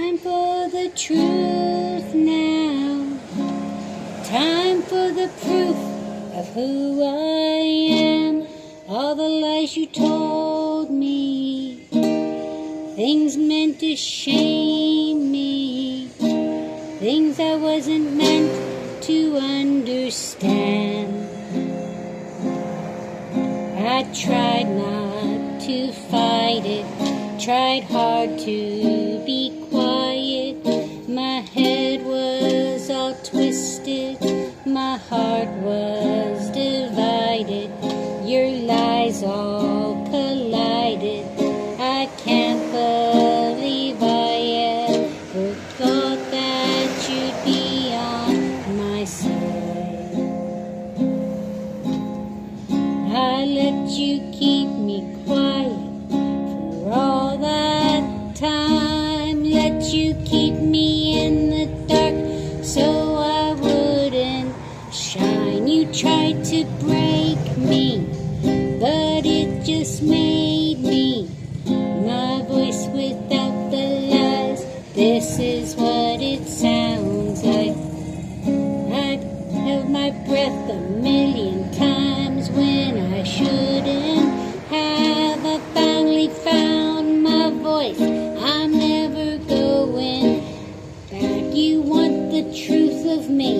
Time for the truth now. Time for the proof of who I am. All the lies you told me, things meant to shame me, things I wasn't meant to understand. I tried not to fight it, tried hard to be quiet. My head was all twisted, my heart was divided. Your lies all collided. I can't believe I ever thought that you'd be on my side. I let you keep me quiet for all that time. Let you keep me in the dark so I wouldn't shine. You tried to break me, but it just made me my voice without the lies. This is what it sounds like. I'd held my breath a million times when I shouldn't have. I finally found my voice. I'm never going back. You want the truth of me,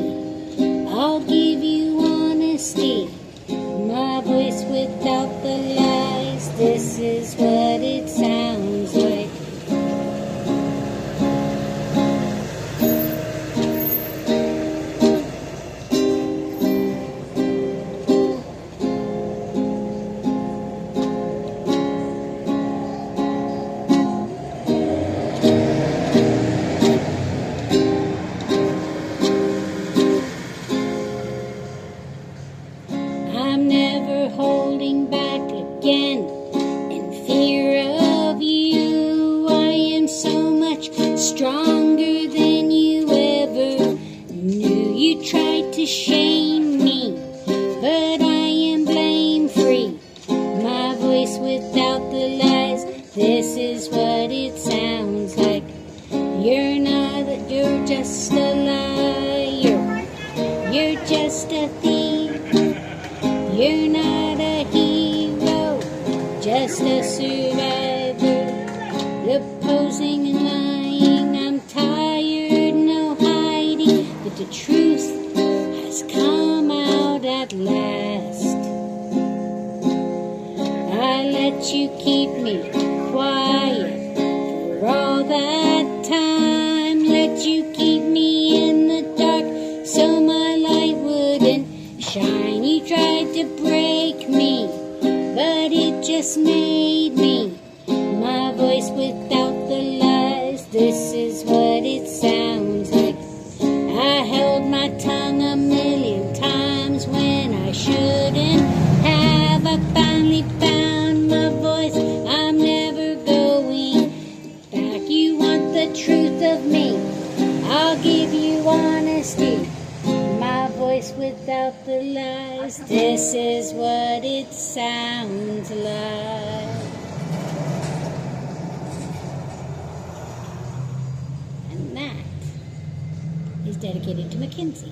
I'll give you honesty. My voice without the lies. This is what it sounds like. I'm never holding back again in fear of you. I am so much stronger than you ever knew. You tried to shame me, but I am blame-free. My voice without the lies. This is what it sounds like. You're just a liar. You're just a thief. You're not a hero, just a survivor. You're posing and lying. I'm tired, no hiding, but the truth has come out at last. I let you keep me quiet for all that time. Let you keep me in the dark so my light wouldn't shine. You tried to break me, but it just made me my voice without the lies. This is what it sounds like. I held my tongue a million times when I shouldn't have. I finally found my voice. I'm never going back. You want the truth of me, I'll give you honesty. My voice without the lies. This is what it sounds like. And that is dedicated to Mackenzie.